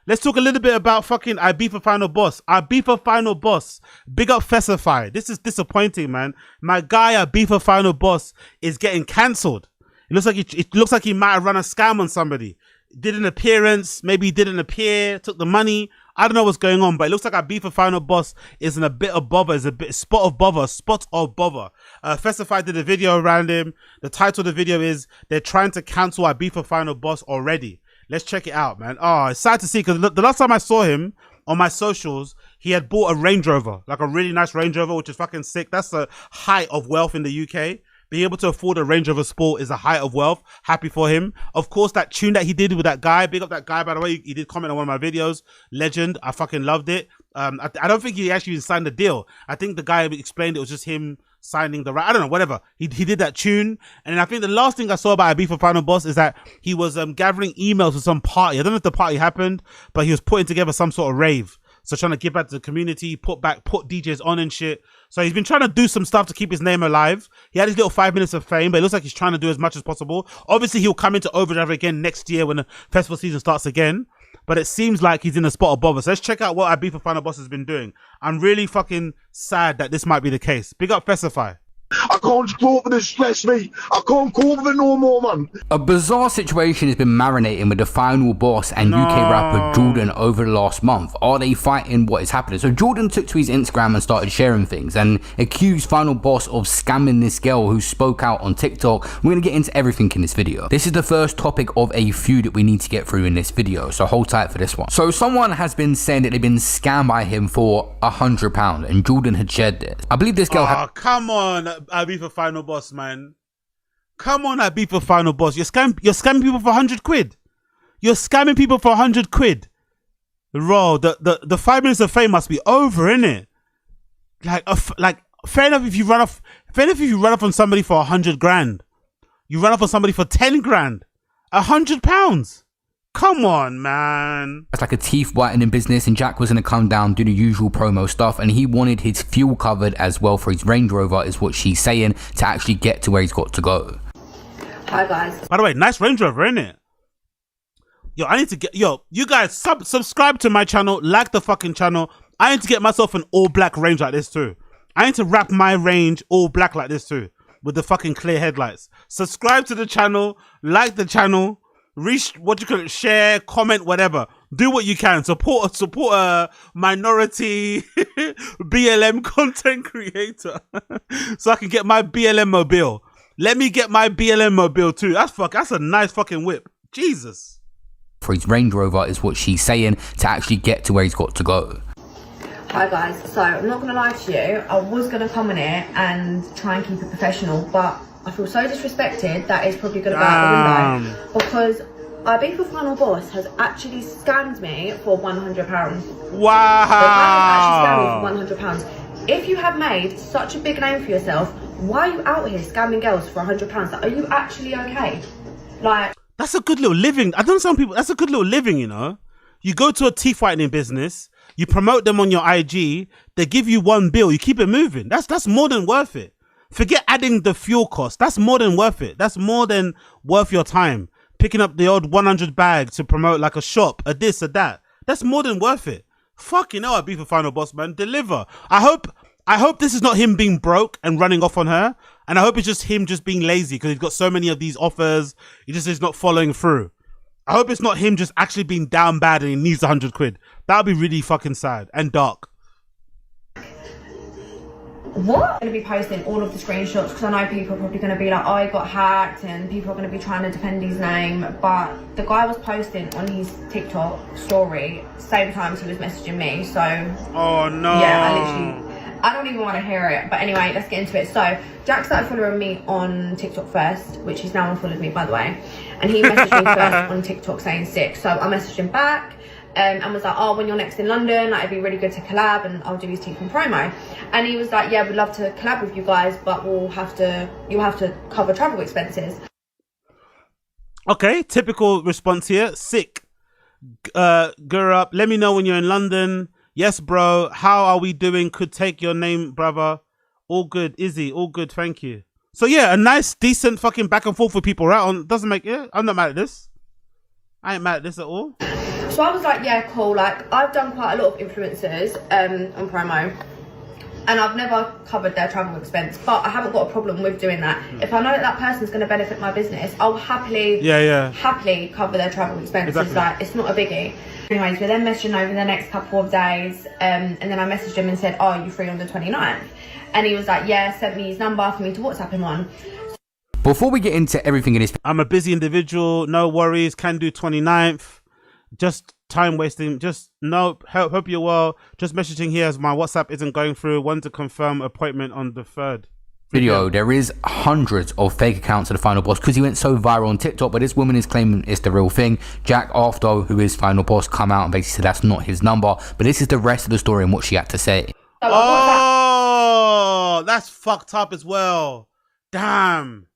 Let's talk a little bit about fucking Ibiza Final Boss. Ibiza Final Boss. Big up Fesify. This is disappointing, man. My guy Ibiza Final Boss is getting cancelled. It looks like he might have run a scam on somebody. Did an appearance, maybe he didn't appear, took the money. I don't know what's going on, but it looks like Ibiza Final Boss is in a bit of bother, is a bit spot of bother. Fesify did a video around him. The title of the video is "They're trying to cancel Ibiza Final Boss already." Let's check it out, man. Oh, it's sad to see, because the last time I saw him on my socials, he had bought a Range Rover, like a really nice Range Rover, which is fucking sick. That's the height of wealth in the UK. Being able to afford a Range Rover Sport is a height of wealth. Happy for him. Of course, that tune that he did with that guy, big up that guy, by the way. He did comment on one of my videos. Legend. I fucking loved it. I don't think he actually even signed the deal. I think the guy explained it was just him signing the right. I don't know, whatever. He did that tune. And I think the last thing I saw about Ibiza Final Boss is that he was gathering emails for some party. I don't know if the party happened, but he was putting together some sort of rave. So trying to give back to the community, put DJs on and shit. So he's been trying to do some stuff to keep his name alive. He had his little 5 minutes of fame, but it looks like he's trying to do as much as possible. Obviously, he'll come into overdrive again next year when the festival season starts again. But it seems like he's in a spot of bother. So let's check out what Ibiza Final Boss has been doing. I'm really fucking sad that this might be the case. Big up Fesify. I can't cope with this stress, mate. I can't cope with it no more, man. A bizarre situation has been marinating with the Final Boss and UK rapper Jordan over the last month. Are they fighting? What is happening? So Jordan took to his Instagram and started sharing things and accused Final Boss of scamming this girl who spoke out on TikTok. We're going to get into everything in this video. This is the first topic of a few that we need to get through in this video, so hold tight for this one. So someone has been saying that they've been scammed by him for £100, and Jordan had shared this. I believe this girl had... come on, Ibiza Final Boss, man. Come on, Ibiza Final Boss. You're scamming people for 100 quid. You're scamming people for 100 quid. Bro, the 5 minutes of fame must be over, innit? Like, fair enough if you run off on somebody for 100 grand. You run off on somebody for 10 grand. £100. Come on, man. It's like a teeth whitening business, and Jack was going to come down, do the usual promo stuff, and he wanted his fuel covered as well for his Range Rover, is what she's saying, to actually get to where he's got to go. Hi, guys. By the way, nice Range Rover, innit? Yo, I need to get... Yo, you guys, subscribe to my channel, like the fucking channel. I need to get myself an all-black Range like this, too. I need to wrap my Range all black like this, too, with the fucking clear headlights. Subscribe to the channel, like the channel, share, comment, whatever. Do what you can. Support a minority BLM content creator so I can get my BLM mobile. Let me get my BLM mobile too. That's a nice fucking whip. Jesus. For his Range Rover, is what she's saying, to actually get to where he's got to go. Hi guys, so I'm not gonna lie to you, I was gonna come in here and try and keep it professional, but I feel so disrespected that it's probably going to go out the window, because Ibiza Final Boss has actually scammed me for £100. Wow. The man has actually scammed me for £100. If you have made such a big name for yourself, why are you out here scamming girls for £100? Like, are you actually okay? Like, that's a good little living. I don't know, some people, that's a good little living, you know. You go to a teeth whitening business, you promote them on your IG, they give you one bill, you keep it moving. That's more than worth it. Forget adding the fuel cost. That's more than worth it. That's more than worth your time. Picking up the odd 100 bag to promote like a shop, a this, a that. That's more than worth it. Fucking hell, I'd be for Final Boss, man. Deliver. I hope this is not him being broke and running off on her. And I hope it's just him just being lazy because he's got so many of these offers. He just is not following through. I hope it's not him just actually being down bad and he needs 100 quid. That would be really fucking sad and dark. what? I'm going to be posting all of the screenshots because I know people are probably going to be like, oh, I got hacked, and people are going to be trying to defend his name. But the guy was posting on his TikTok story same time as he was messaging me. So oh no, yeah, I don't even want to hear it. But anyway, let's get into it. So Jack started following me on TikTok first, which he's now unfollowed me, by the way, and he messaged me first on TikTok saying sick. So I messaged him back. And was like, oh, when you're next in London, like, it'd be really good to collab and I'll do his teeth and promo. And he was like, yeah, we'd love to collab with you guys, but you'll have to cover travel expenses. Okay, typical response here. Sick. Girl up. Let me know when you're in London. Yes, bro. How are we doing? Could take your name, brother. All good. Izzy, all good. Thank you. So yeah, a nice, decent fucking back and forth with people, right? Doesn't make it. I'm not mad at this. I ain't mad at this at all. So I was like, yeah, cool. Like, I've done quite a lot of influencers on promo, and I've never covered their travel expense, but I haven't got a problem with doing that. If I know that that person's going to benefit my business, I'll happily cover their travel expenses. Exactly. Like, it's not a biggie. Anyways, we're then messaging over the next couple of days, and then I messaged him and said, oh, are you free on the 29th? And he was like, yeah, sent me his number for me to WhatsApp him on. Before we get into everything in this, I'm a busy individual, no worries, can do 29th. Just time wasting, just no, hope you're well. Just messaging here as my WhatsApp isn't going through. Want to confirm appointment on the 3rd. video, there is hundreds of fake accounts of the Final Boss because he went so viral on TikTok, but this woman is claiming it's the real thing. Jack, after, who is Final Boss, come out and basically said that's not his number, but this is the rest of the story and what she had to say. Oh, that's fucked up as well. Damn.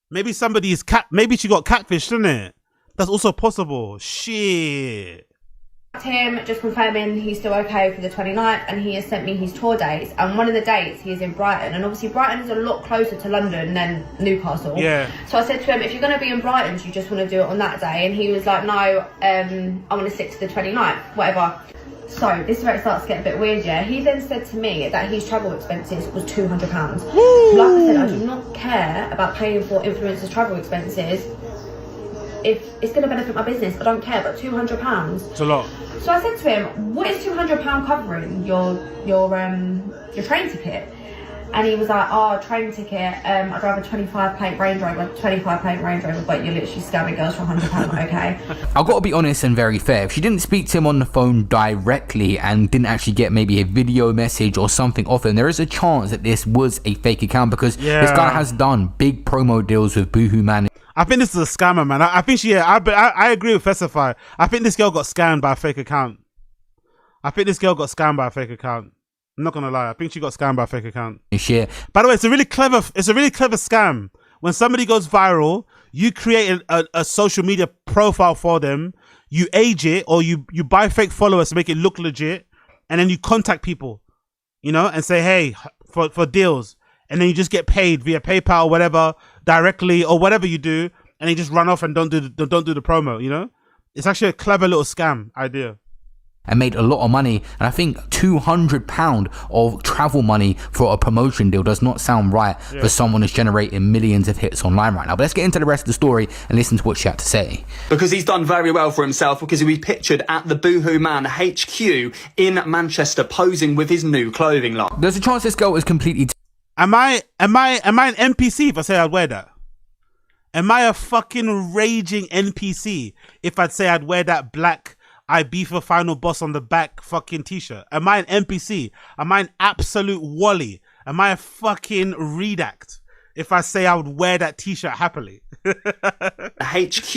Maybe somebody's maybe she got catfished, didn't it? That's also possible. Shit. Him just confirming he's still okay for the 29th, and he has sent me his tour dates, and one of the dates he is in Brighton, and obviously Brighton is a lot closer to London than Newcastle. Yeah. So I said to him, if you're going to be in Brighton, do you just want to do it on that day? And he was like, no, I want to stick to the 29th, whatever. So this is where it starts to get a bit weird, yeah. He then said to me that his travel expenses was £200. Like I said, I do not care about paying for influencers' travel expenses. If it's going to benefit my business, I don't care, but £200. It's a lot. So I said to him, what is £200 covering your train ticket? And he was like, oh, train ticket, I drive a 25 plate Range Rover, but you're literally scamming girls for £100, okay? I've got to be honest and very fair. If she didn't speak to him on the phone directly and didn't actually get maybe a video message or something off him, there is a chance that this was a fake account, because this guy has done big promo deals with Boohoo Man. I think this is a scammer, man. I think she, I agree with Festify. I think this girl got scammed by a fake account. I'm not gonna lie. I think she got scammed by a fake account. Shit. By the way, it's a really clever scam. When somebody goes viral, you create a social media profile for them, you age it, or you buy fake followers to make it look legit, and then you contact people, you know, and say, hey, for deals, and then you just get paid via PayPal or whatever, directly, or whatever you do, and you just run off and don't do the promo, you know? It's actually a clever little scam idea. And made a lot of money, and I think £200 of travel money for a promotion deal does not sound right for someone who's generating millions of hits online right now. But let's get into the rest of the story and listen to what she had to say. Because he's done very well for himself, because he'll be pictured at the Boohoo Man HQ in Manchester posing with his new clothing line. There's a chance this girl is completely Am I an NPC if I say I'd wear that? Am I a fucking raging NPC if I'd say I'd wear that black Ibiza Final Boss on the back fucking t-shirt? Am I an NPC? Am I an absolute Wally? Am I a fucking redact if I say I would wear that t-shirt happily? HQ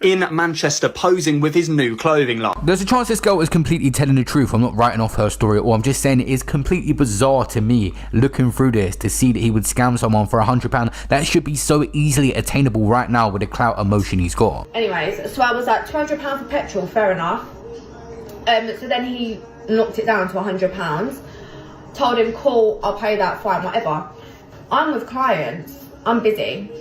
in Manchester posing with his new clothing line. There's a chance this girl is completely telling the truth. I'm not writing off her story at all. I'm just saying it is completely bizarre to me looking through this to see that he would scam someone for £100. That should be so easily attainable right now with the clout emotion he's got. Anyways, so I was like, £200 for petrol, fair enough. So then he knocked it down to £100. Told him, cool, I'll pay that, fine, whatever. I'm with clients, I'm busy.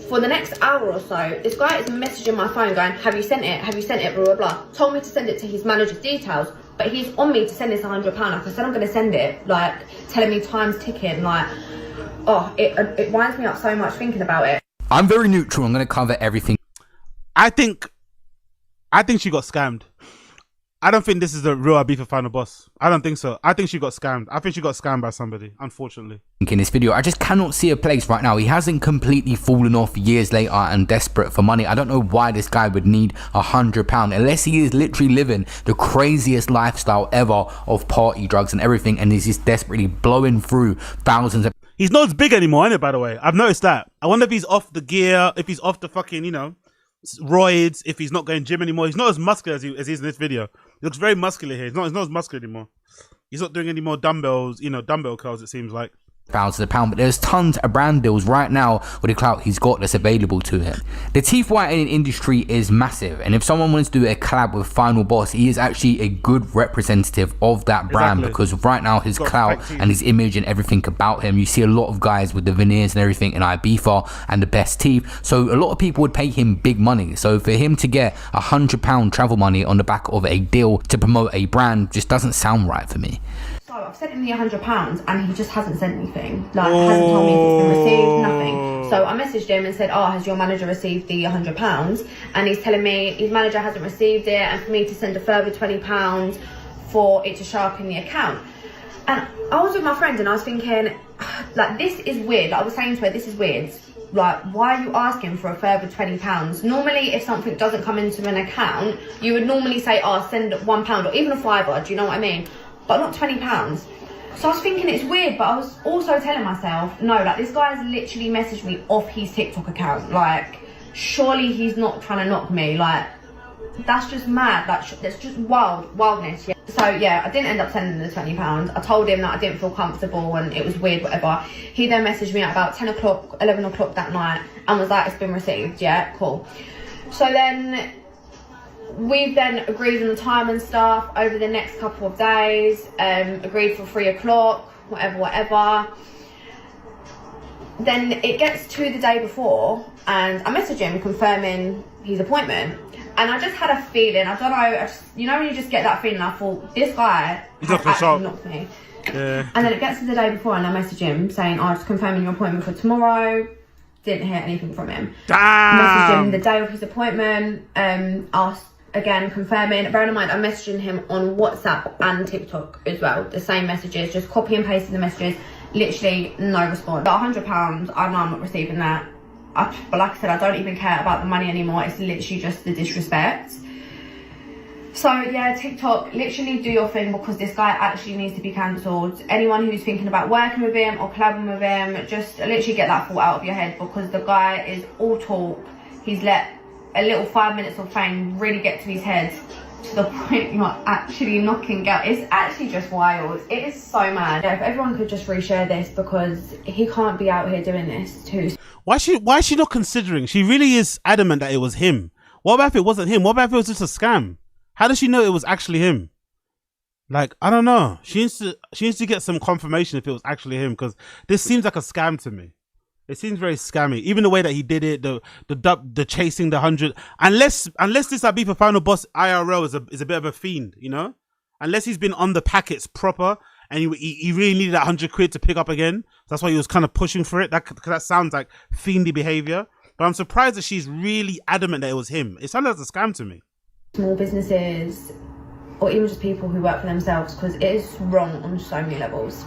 For the next hour or so, this guy is messaging my phone going, have you sent it, blah, blah, blah. Told me to send it to his manager's details, but he's on me to send this £100. Like I said, I'm going to send it, like, telling me time's ticking, like, oh, it winds me up so much thinking about it. I'm very neutral, I'm going to cover everything. I think she got scammed. I don't think this is the real Ibiza Final Boss. I don't think so. I think she got scammed. I think she got scammed by somebody, unfortunately. In this video, I just cannot see a place right now. He hasn't completely fallen off years later and desperate for money. I don't know why this guy would need £100 unless he is literally living the craziest lifestyle ever of party, drugs and everything, and is just desperately blowing through thousands of... He's not as big anymore, isn't it, by the way? I've noticed that. I wonder if he's off the gear, if he's off the fucking, you know, roids, if he's not going gym anymore. He's not as muscular as he is in this video. He looks very muscular here. He's not as muscular anymore. He's not doing any more dumbbells, you know, dumbbell curls, it seems like. pounds to the pound, but there's tons of brand deals right now with the clout he's got that's available to him. The teeth whitening industry is massive, and if someone wants to do a collab with Final Boss, he is actually a good representative of that brand, because right now his clout and his image and everything about him, you see a lot of guys with the veneers and everything in Ibiza and the best teeth, so a lot of people would pay him big money. So for him to get £100 travel money on the back of a deal to promote a brand just doesn't sound right for me. So I've sent him the £100 and he just hasn't sent anything. Like, hasn't told me if it's been received, nothing. So I messaged him and said, oh, has your manager received the £100? And he's telling me his manager hasn't received it, and for me to send a further £20 for it to show up in the account. And I was with my friend and I was thinking, like, this is weird. Like, I was saying to her, this is weird. Like, why are you asking for a further £20? Normally, if something doesn't come into an account, you would normally say, oh, send £1 or even a £5, do you know what I mean? But not £20. So I was thinking it's weird, but I was also telling myself, no, like, this guy has literally messaged me off his TikTok account. Like, surely he's not trying to knock me. Like, that's just mad. Like, that's just wildness. Yeah. So yeah, I didn't end up sending the £20. I told him that I didn't feel comfortable and it was weird, whatever. He then messaged me at about 10 o'clock, 11 o'clock that night and was like, it's been received. Yeah, cool. So then we've then agreed on the time and stuff over the next couple of days, agreed for 3 o'clock, whatever. Then it gets to the day before and I message him confirming his appointment. And I just had a feeling, I don't know, you know when you just get that feeling, I thought, this guy has actually knocked me. Yeah. And then it gets to the day before and I message him saying, oh, just confirming your appointment for tomorrow. Didn't hear anything from him. Damn. Messaged him the day of his appointment, asked again, confirming. Bearing in mind, I'm messaging him on WhatsApp and TikTok as well. The same messages, just copy and pasting the messages. Literally no response. But £100, I know I'm not receiving that. But like I said, I don't even care about the money anymore. It's literally just the disrespect. So yeah, TikTok, literally do your thing because this guy actually needs to be cancelled. Anyone who's thinking about working with him or collabing with him, just literally get that thought out of your head because the guy is all talk. He's let a little 5 minutes of fame really get to his head to the point you're actually knocking out. It's actually just wild. It is so mad. Yeah, if everyone could just reshare this because he can't be out here doing this too. Why is she not considering? She really is adamant that it was him. What about if it wasn't him? What about if it was just a scam? How does she know it was actually him? Like, I don't know. She needs to get some confirmation if it was actually him, because this seems like a scam to me. It seems very scammy. Even the way that he did it, the chasing the 100. Unless this Ibiza Final Boss IRL is a bit of a fiend, you know? Unless he's been on the packets proper and he really needed that 100 quid to pick up again. That's why he was kind of pushing for it. That sounds like fiendy behavior. But I'm surprised that she's really adamant that it was him. It sounds like a scam to me. Small businesses or even just people who work for themselves, because it is wrong on so many levels.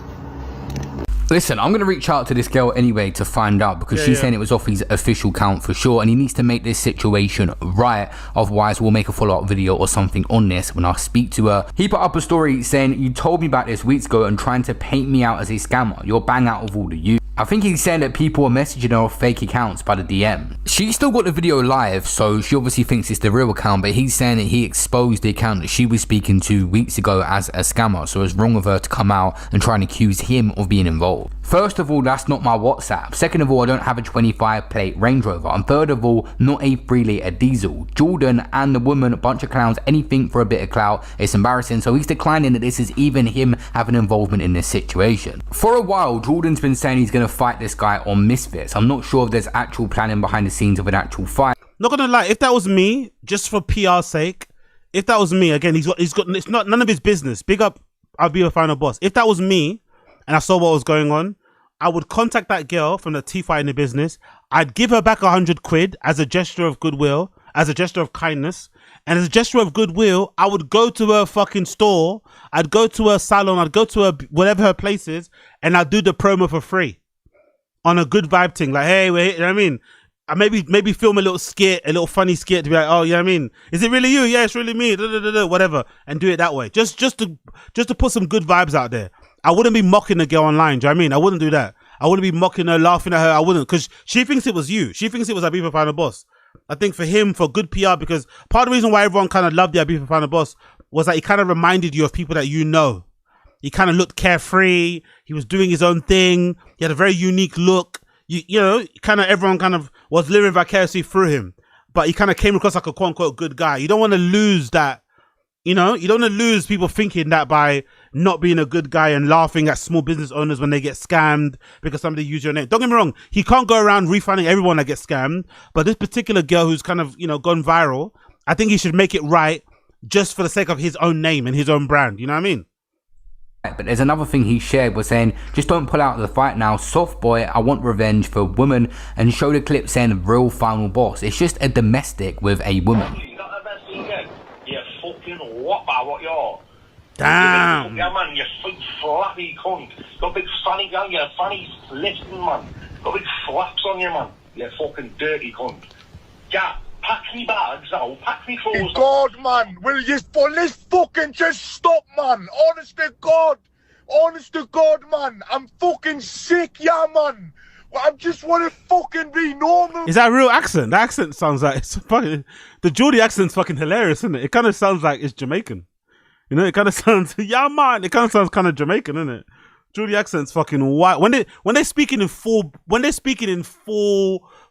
Listen, I'm going to reach out to this girl anyway to find out, because she's saying it was off his official count for sure, and he needs to make this situation right. Otherwise, we'll make a follow-up video or something on this when I speak to her. He put up a story saying, you told me about this weeks ago and trying to paint me out as a scammer. You're bang out of all the you. I think he's saying that people are messaging her off fake accounts by the DM. She still got the video live, so she obviously thinks it's the real account, but he's saying that he exposed the account that she was speaking to weeks ago as a scammer, so it's wrong of her to come out and try and accuse him of being involved. First of all, that's not my WhatsApp. Second of all, I don't have a 25 plate Range Rover. And third of all, not a 3-litre diesel. Jordan and the woman, a bunch of clowns, anything for a bit of clout. It's embarrassing, so he's declining that this is even him having involvement in this situation. For a while, Jordan's been saying he's going to fight this guy on Misfits. I'm not sure if there's actual planning behind the scenes of an actual fight. Not gonna lie, if that was me, just for PR's sake, if that was me, again, he's got it's not none of his business. Big up, I'll be a final boss. If that was me and I saw what was going on, I would contact that girl from the T-Fight in the business. I'd give her back 100 quid as a gesture of goodwill, as a gesture of kindness. And as a gesture of goodwill, I would go to her fucking store. I'd go to her salon. I'd go to her, whatever her place is. And I'd do the promo for free. On a good vibe thing. Like, hey, wait, you know what I mean? I maybe film a little skit, a little funny skit to be like, oh, you know what I mean? Is it really you? Yeah, it's really me. Whatever. And do it that way. Just to put some good vibes out there. I wouldn't be mocking the girl online. Do you know what I mean? I wouldn't do that. I wouldn't be mocking her, laughing at her. I wouldn't, because she thinks it was you. She thinks it was Ibiza Final Boss. I think for him, for good PR, because part of the reason why everyone kind of loved the Ibiza Final Boss was that he kind of reminded you of people that you know. He kind of looked carefree. He was doing his own thing. He had a very unique look. You know, kind of everyone kind of was living vicariously through him. But he kind of came across like a quote unquote good guy. You don't want to lose that. You know, you don't want to lose people thinking that by not being a good guy and laughing at small business owners when they get scammed because somebody used your name. Don't get me wrong. He can't go around refunding everyone that gets scammed. But this particular girl who's kind of, you know, gone viral, I think he should make it right just for the sake of his own name and his own brand. You know what I mean? But there's another thing he shared was saying, just don't pull out of the fight now. Soft boy, I want revenge for a woman, and show the clip saying real final boss. It's just a domestic with a woman. You fucking whopper, what you're. Damn. Yeah, man, you big flappy cunt. Got big fanny gun, you fanny lifting, man. Got big flaps on you, man. You fucking dirty cunt. Yeah, pack me bags now, pack me clothes. God, man, will you let's fucking just stop, man. Honest to God, man. I'm fucking sick, yeah, man. I just want to fucking be normal. Is that a real accent? The accent sounds like it's fucking. The Geordie accent's fucking hilarious, isn't it? It kind of sounds like it's Jamaican. You know, it kind of sounds, yeah, man. It kind of sounds kind of Jamaican, isn't it? Geordie accent's fucking wild. When they're speaking in full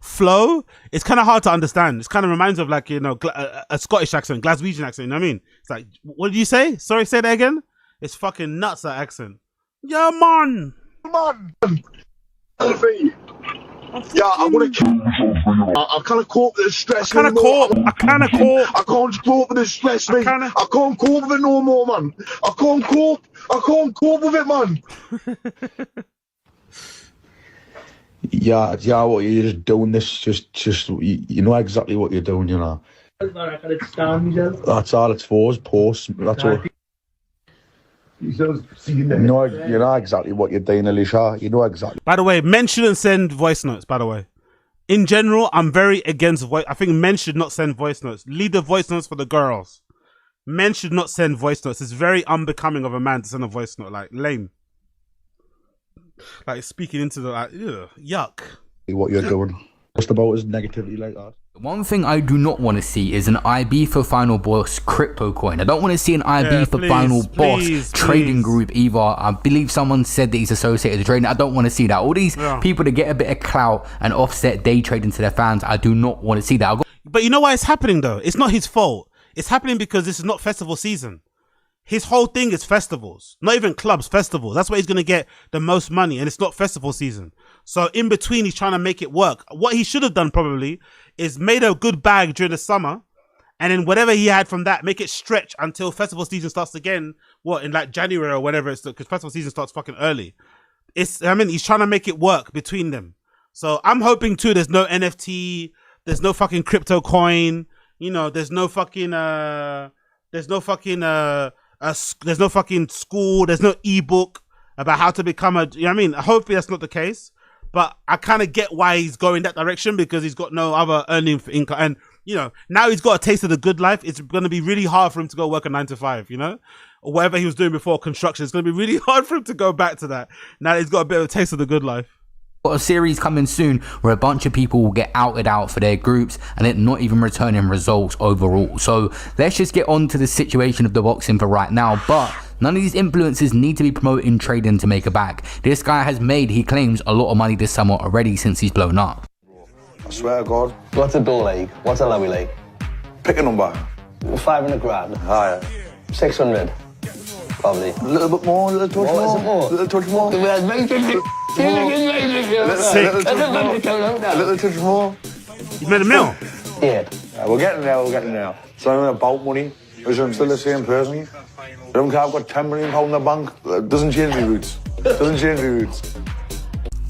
flow, it's kind of hard to understand. It kind of reminds of like, you know, a Scottish accent, Glaswegian accent. You know what I mean? It's like, what did you say? Sorry, say that again. It's fucking nuts, that accent. Yeah, man. Yeah, I want to. I can't cope with the stress. I can't cope. I can't cope with the stress, mate. I can't cope with it no more, man. I can't cope with it, man. Yeah, what you're just doing this, just you know exactly what you're doing, you know. That's all it's for, is posts. That's all. You know exactly what you're doing, Alicia. You know exactly. By the way, men shouldn't send voice notes, by the way. In general, I'm very against voice. I think men should not send voice notes. Leave the voice notes for the girls. Men should not send voice notes. It's very unbecoming of a man to send a voice note. Like, lame. Like, speaking into the, like, ugh, yuck. What you're doing. Just about as negativity like that. One thing I do not want to see is an Ibiza Final Boss crypto coin. I don't want to see an Ibiza Final Boss trading group either. I believe someone said that he's associated with trading. I don't want to see that. All these people to get a bit of clout and offset day trading to their fans, I do not want to see that. But you know why it's happening though? It's not his fault. It's happening because this is not festival season. His whole thing is festivals, not even clubs, festivals. That's where he's going to get the most money, and it's not festival season. So in between, he's trying to make it work. What he should have done probably is made a good bag during the summer, and then whatever he had from that, make it stretch until festival season starts again, in like January or whenever it's, because festival season starts fucking early. He's trying to make it work between them. So I'm hoping too, there's no NFT, there's no fucking crypto coin, you know, there's no fucking school, there's no ebook about how to become you know what I mean? Hopefully that's not the case, but I kind of get why he's going that direction, because he's got no other earning for income. And, you know, now he's got a taste of the good life. It's going to be really hard for him to go work a 9 to 5, you know, or whatever he was doing before construction. It's going to be really hard for him to go back to that. Now he's got a bit of a taste of the good life. Got a series coming soon where a bunch of people will get outed out for their groups and it not even returning results overall. So let's just get on to the situation of the boxing for right now. But none of these influencers need to be promoting trading to make a bag. This guy has made, he claims, a lot of money this summer already since he's blown up. I swear to God. What's a dull leg? What's a lowy leg? Pick a number. 500 grand. Higher. 600. Probably. A little bit more, a little touch more. A little touch more. A little touch more. You've made a meal? Yeah. We're getting there. It's not even about money. Because I'm still the same person. I don't care, I've got £10 million in the bank. It doesn't change the roots.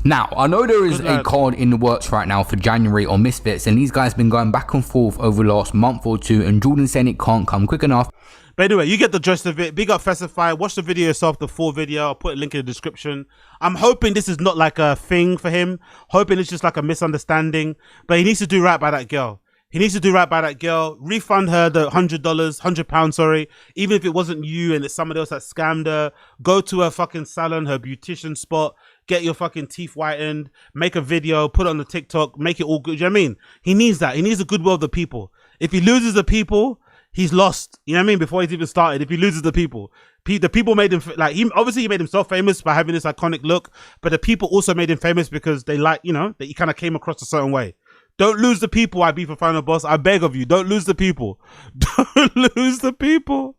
Now, I know there is a card in the works right now for January or Misfits, and these guys been going back and forth over the last month or two, and Jordan saying it can't come quick enough. But anyway, you get the gist of it. Big up Festify. Watch the video yourself, the full video. I'll put a link in the description. I'm hoping this is not like a thing for him. Hoping it's just like a misunderstanding. But he needs to do right by that girl. Refund her the £100, sorry. Even if it wasn't you and it's somebody else that scammed her. Go to her fucking salon, her beautician spot. Get your fucking teeth whitened. Make a video. Put it on the TikTok. Make it all good. You know what I mean? He needs that. He needs the goodwill of the people. If he loses the people, he's lost. You know what I mean? Before he's even started, if he loses the people, The people made him like he made himself famous by having this iconic look, but the people also made him famous because they like, you know, that he kind of came across a certain way. Don't lose the people, Ibiza Final Boss. I beg of you, don't lose the people. Don't lose the people.